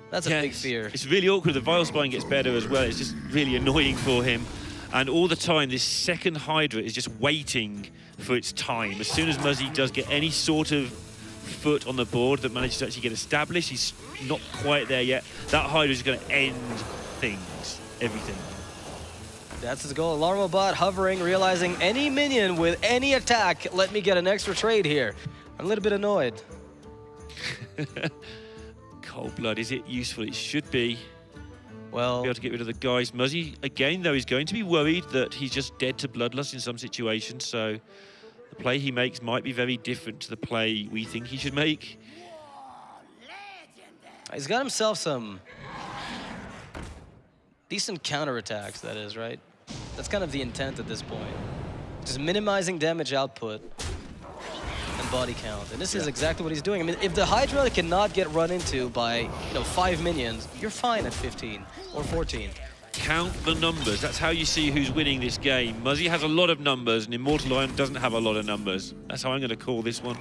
That's a big fear. It's really awkward. The Vile Spine gets better as well. It's just really annoying for him. And all the time, this second Hydra is just waiting for its time. As soon as Muzzy does get any sort of foot on the board that manages to actually get established, he's not quite there yet. That Hydra is going to end things, everything. That's his goal. Alarmobot hovering, realizing any minion with any attack, let me get an extra trade here. I'm a little bit annoyed. Cold Blood, is it useful? It should be. Well, be able to get rid of the guys. Muzzy, again, though, is going to be worried that he's just dead to Bloodlust in some situations, so the play he makes might be very different to the play we think he should make. He's got himself some decent counterattacks, that is, right? That's kind of the intent at this point. Just minimizing damage output and body count. And this is exactly what he's doing. I mean, if the Hydra cannot get run into by, 5 minions, you're fine at 15 or 14. Count the numbers. That's how you see who's winning this game. Muzzy has a lot of numbers, and ImmortalLion doesn't have a lot of numbers. That's how I'm going to call this one.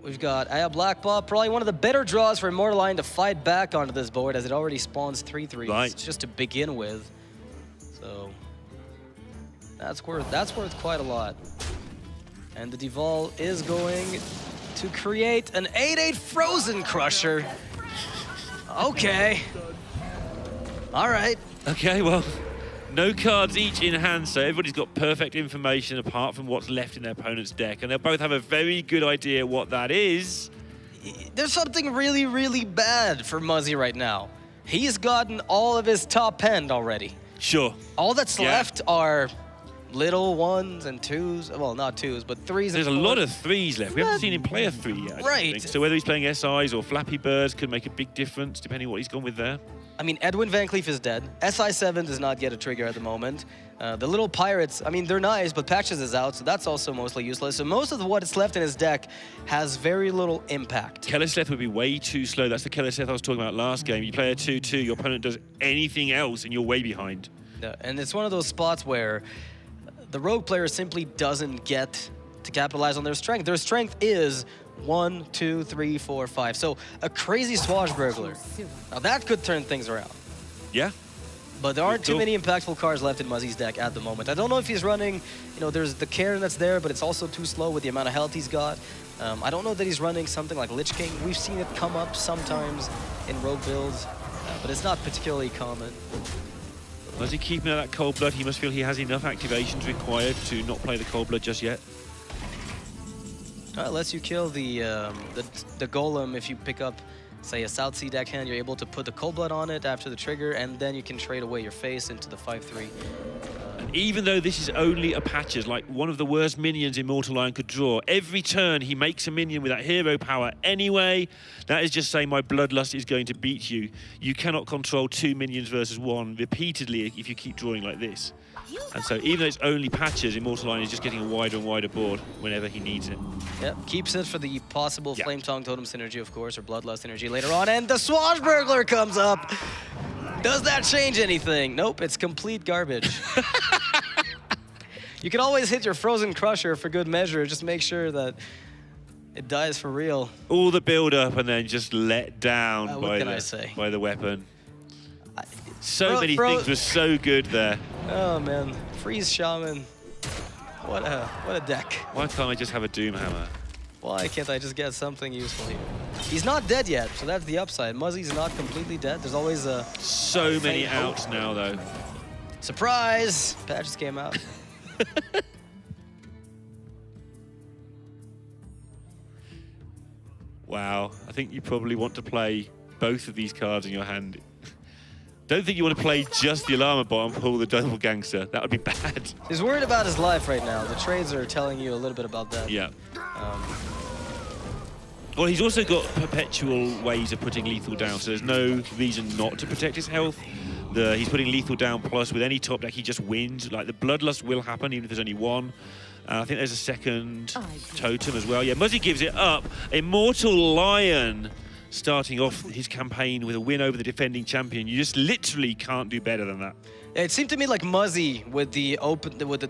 We've got Aya Blackbot, probably one of the better draws for ImmortalLion to fight back onto this board, as it already spawns 3/3s right. just to begin with. So that's worth quite a lot. And the Deval is going to create an 8/8 Frozen Crusher. Okay. All right. Okay, well, no cards each in hand, so everybody's got perfect information apart from what's left in their opponent's deck, and they'll both have a very good idea what that is. There's something really, really bad for Muzzy right now. He's gotten all of his top end already. Sure. All that's left are little 1s and 2s. Well, not 2s, but 3s. There's a lot of 3s left. We haven't seen him play a 3 yet. Right. So whether he's playing SIs or Flappy Birds could make a big difference, depending on what he's gone with there. I mean, Edwin Van Cleef is dead. SI7 does not get a trigger at the moment. The little pirates, I mean, they're nice, but Patches is out, so that's also mostly useless. So most of what is left in his deck has very little impact. Keleseth would be way too slow. That's the Keleseth I was talking about last game. You play a 2/2, your opponent does anything else, and you're way behind. Yeah, and it's one of those spots where the rogue player simply doesn't get to capitalize on their strength. Their strength is 1, 2, 3, 4, 5. So a crazy swashbuckler. Now that could turn things around. Yeah. But there aren't too many impactful cards left in Muzzy's deck at the moment. I don't know if he's running, there's the Cairn that's there, but it's also too slow with the amount of health he's got. I don't know that he's running something like Lich King. We've seen it come up sometimes in rogue builds, but it's not particularly common. Muzzy keeping that Cold Blood, he must feel he has enough activations required to not play the Cold Blood just yet. Lets you kill the Golem if you pick up say, a South Sea deckhand, you're able to put the Cold Blood on it after the trigger, and then you can trade away your face into the 5/3. Even though this is only a patches, like one of the worst minions ImmortalLion could draw, every turn he makes a minion with that hero power anyway. That is just saying my Bloodlust is going to beat you. You cannot control 2 minions versus 1 repeatedly if you keep drawing like this. And so even though it's only patches, ImmortalLion is just getting a wider and wider board whenever he needs it. Yep, keeps it for the possible Flame Tongue Totem synergy, of course, or Bloodlust synergy later on, and the Swashbuckler comes up. Does that change anything? Nope, it's complete garbage. You can always hit your Frozen Crusher for good measure, just make sure that it dies for real. All the build-up and then just let down by the weapon. So many things were so good there. Oh man, Freeze Shaman. What a deck. Why can't I just have a Doomhammer? Why can't I just get something useful here? He's not dead yet, so that's the upside. Muzzy's not completely dead. There's always a... So many outs now, though. Surprise! Patch just came out. Wow, I think you probably want to play both of these cards in your hand. Don't think you want to play just the Alarm Bot and pull the Double Gangster. That would be bad. He's worried about his life right now. The trades are telling you a little bit about that. Yeah. Well, he's also got perpetual ways of putting lethal down, so there's no reason not to protect his health. He's putting lethal down, plus with any top deck, he just wins. Like, the Bloodlust will happen, even if there's only one. I think there's a second totem as well. Yeah, Muzzy gives it up. ImmortalLion starting off his campaign with a win over the defending champion. You just literally can't do better than that. It seemed to me like Muzzy, with the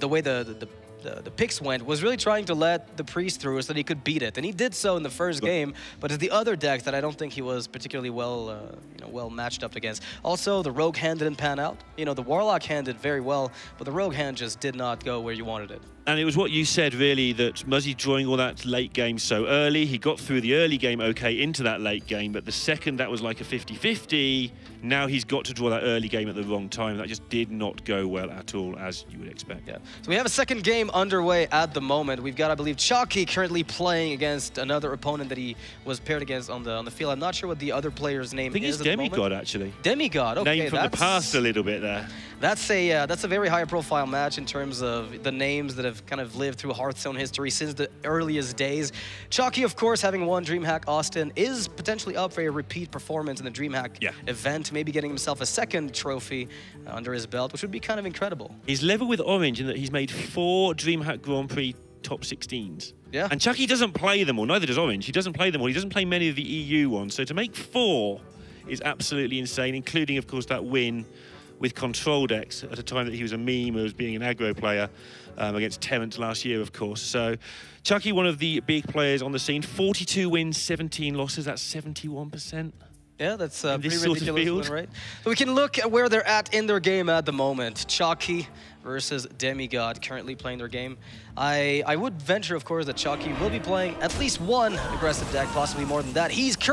way the picks went, was really trying to let the Priest through so that he could beat it, and he did so in the first game. But it's the other decks that I don't think he was particularly well, well matched up against. Also, the Rogue hand didn't pan out. You know, the Warlock hand did very well, but the Rogue hand just did not go where you wanted it. And it was what you said, really, that Muzzy drawing all that late game so early. He got through the early game okay into that late game, but the second that was like a 50-50, now he's got to draw that early game at the wrong time. That just did not go well at all, as you would expect. Yeah. So we have a second game underway at the moment. We've got, I believe, Chalky currently playing against another opponent that he was paired against on the field. I'm not sure what the other player's name is. I think it's Demigod, actually. Demigod, okay. Name from the past a little bit there. That's a very high-profile match in terms of the names that have kind of lived through Hearthstone history since the earliest days. Chalky, of course, having won DreamHack Austin, is potentially up for a repeat performance in the DreamHack event, maybe getting himself a second trophy under his belt, which would be kind of incredible. He's level with Orange in that he's made 4 DreamHack Grand Prix top 16s. Yeah. And Chalky doesn't play them all, neither does Orange. He doesn't play them all. He doesn't play many of the EU ones. So to make 4 is absolutely insane, including, of course, that win with control decks at a time that he was a meme as being an aggro player against Terrence last year, of course. So Chalky, one of the big players on the scene, 42 wins, 17 losses, that's 71%. Yeah, that's pretty ridiculous, right? So we can look at where they're at in their game at the moment. Chalky versus Demigod currently playing their game. I would venture, of course, that Chalky will be playing at least one aggressive deck, possibly more than that. He's currently